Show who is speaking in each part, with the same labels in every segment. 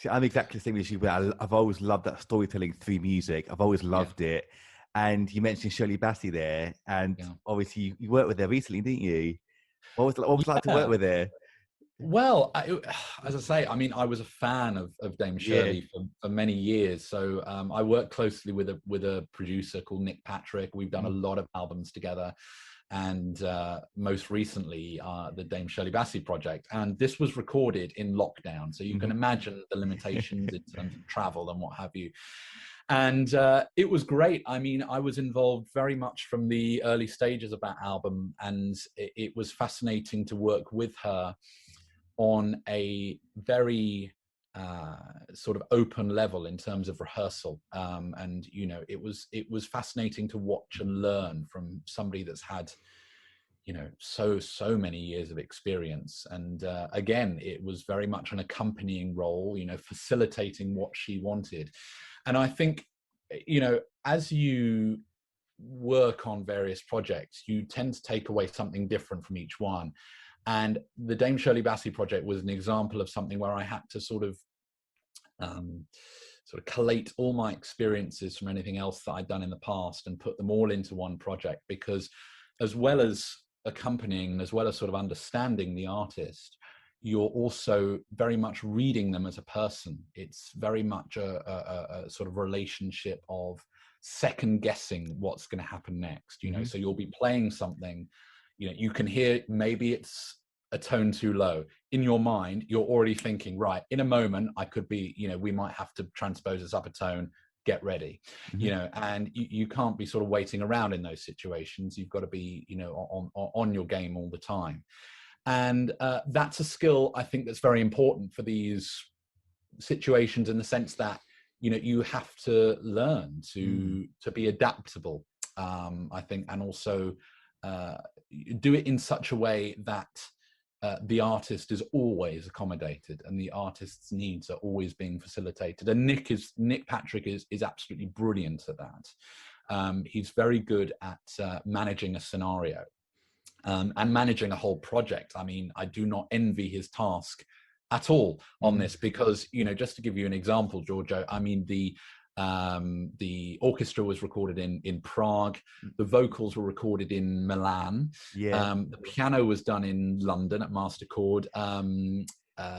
Speaker 1: See, I'm exactly the same as you. But I've always loved that storytelling through music. I've always loved it. And you mentioned Shirley Bassey there, and obviously you worked with her recently, didn't you? What was it like to work with her?
Speaker 2: Well, as I say, I mean, I was a fan of Dame Shirley for many years. So I worked closely with a producer called Nick Patrick. We've done a lot of albums together, and most recently the Dame Shirley Bassey project. And this was recorded in lockdown, so you can imagine the limitations in terms of travel and what have you. And it was great. I mean, I was involved very much from the early stages of that album, and it was fascinating to work with her on a very sort of open level in terms of rehearsal. And, you know, it was fascinating to watch and learn from somebody that's had, you know, so many years of experience. And again, it was very much an accompanying role, you know, facilitating what she wanted. And I think, you know, as you work on various projects, you tend to take away something different from each one. And the Dame Shirley Bassey project was an example of something where I had to sort of collate all my experiences from anything else that I'd done in the past and put them all into one project, because as well as accompanying, as well as sort of understanding the artist, you're also very much reading them as a person. It's very much a sort of relationship of second guessing what's going to happen next, you know. So you'll be playing something, you know, you can hear maybe it's a tone too low. In your mind, you're already thinking, right, in a moment, I could be, you know, we might have to transpose this up a tone, get ready, you know, and you can't be sort of waiting around in those situations. You've got to be, you know, on your game all the time. And that's a skill, I think, that's very important for these situations, in the sense that, you know, you have to learn to be adaptable, I think, and also do it in such a way that the artist is always accommodated and the artist's needs are always being facilitated. And Nick Patrick is absolutely brilliant at that. He's very good at managing a scenario and managing a whole project. I mean, I do not envy his task at all on this, because, you know, just to give you an example, Giorgio, I mean, the orchestra was recorded in Prague, the vocals were recorded in Milan, the piano was done in London at Masterchord.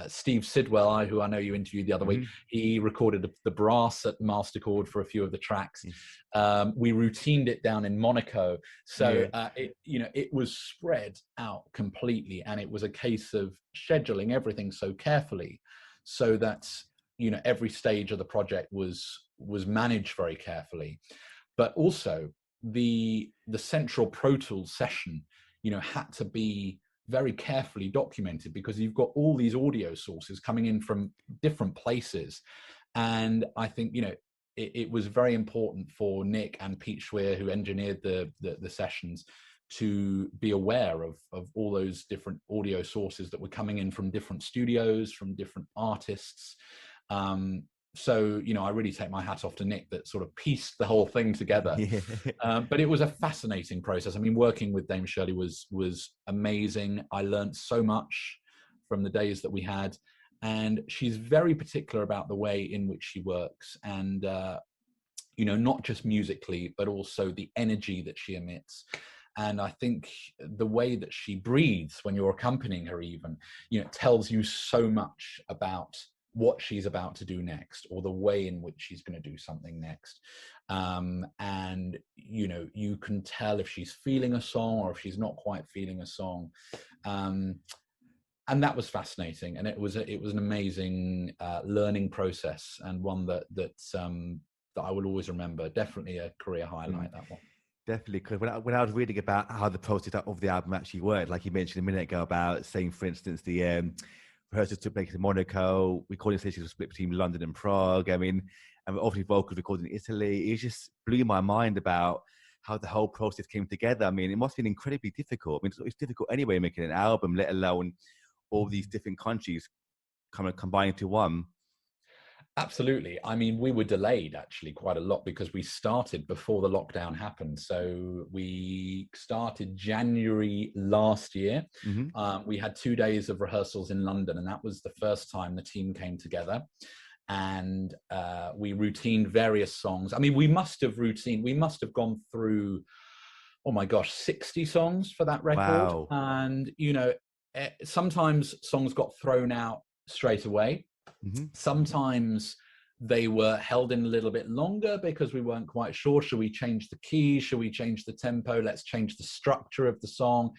Speaker 2: Steve Sidwell, who I know you interviewed the other week, he recorded the brass at Masterchord for a few of the tracks. We routined it down in Monaco, so it was spread out completely, and it was a case of scheduling everything so carefully, so that, you know, every stage of the project was managed very carefully. But also the central Pro Tools session, you know, had to be very carefully documented, because you've got all these audio sources coming in from different places. And I think, you know, it was very important for Nick and Pete Schweer, who engineered the sessions, to be aware of all those different audio sources that were coming in from different studios, from different artists. So, you know, I really take my hat off to Nick that sort of pieced the whole thing together. But it was a fascinating process. I mean, working with Dame Shirley was amazing. I learned so much from the days that we had. And she's very particular about the way in which she works. And, you know, not just musically, but also the energy that she emits. And I think the way that she breathes when you're accompanying her, even, you know, tells you so much about what she's about to do next, or the way in which she's going to do something next. And, you know, you can tell if she's feeling a song or if she's not quite feeling a song. And that was fascinating. And it was an amazing learning process, and one that I will always remember. Definitely a career highlight, that one.
Speaker 1: Definitely, because when I was reading about how the process of the album actually worked, like you mentioned a minute ago about saying, for instance, the rehearsals took place in Monaco, recording sessions were split between London and Prague. I mean, and obviously vocals recorded in Italy. It just blew my mind about how the whole process came together. I mean, it must have been incredibly difficult. I mean, it's difficult anyway making an album, let alone all these different countries kind of combining to one.
Speaker 2: Absolutely. I mean, we were delayed actually quite a lot because we started before the lockdown happened. So we started January last year. We had 2 days of rehearsals in London, and that was the first time the team came together. and we routined various songs. I mean, we must have gone through, oh my gosh, 60 songs for that record.
Speaker 1: Wow.
Speaker 2: And, you know, sometimes songs got thrown out straight away. Mm-hmm. Sometimes they were held in a little bit longer because we weren't quite sure. Should we change the key? Should we change the tempo? Let's change the structure of the song.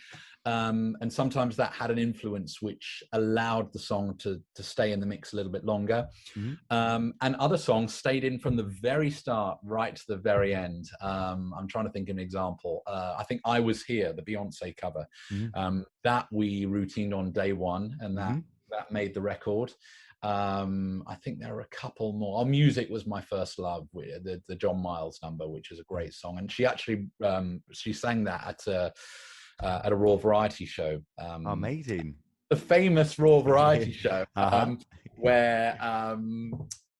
Speaker 2: And sometimes that had an influence which allowed the song to stay in the mix a little bit longer. Mm-hmm. And other songs stayed in from the very start right to the very end. I'm trying to think of an example. I think I Was Here, the Beyonce cover, that we routined on day one, and that made the record. I think there are a couple more. Our Music was my first love, the John Miles number, which is a great song. And she actually she sang that at a Raw Variety show.
Speaker 1: Amazing.
Speaker 2: The famous Raw Variety show where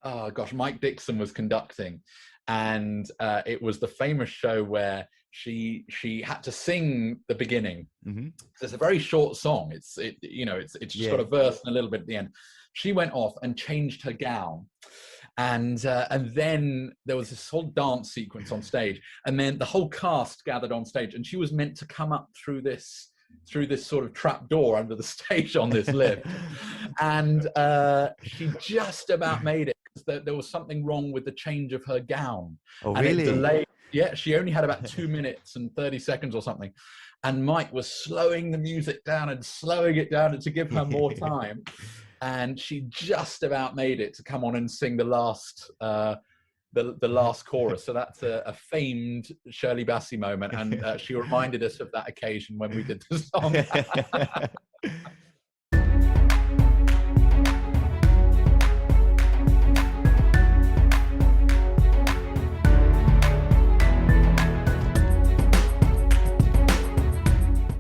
Speaker 2: oh gosh, Mike Dixon was conducting, and it was the famous show where she had to sing the beginning. It's a very short song. It's just got a verse and a little bit at the end. She went off and changed her gown, and then there was this whole dance sequence on stage, and then the whole cast gathered on stage, and she was meant to come up through this sort of trap door under the stage on this lift, and she just about made it because there was something wrong with the change of her gown.
Speaker 1: Oh,
Speaker 2: and
Speaker 1: really?
Speaker 2: It delayed. Yeah, she only had about 2 minutes and 30 seconds or something. And Mike was slowing the music down and slowing it down to give her more time. And she just about made it to come on and sing the last the last chorus. So that's a famed Shirley Bassey moment. And she reminded us of that occasion when we did the song.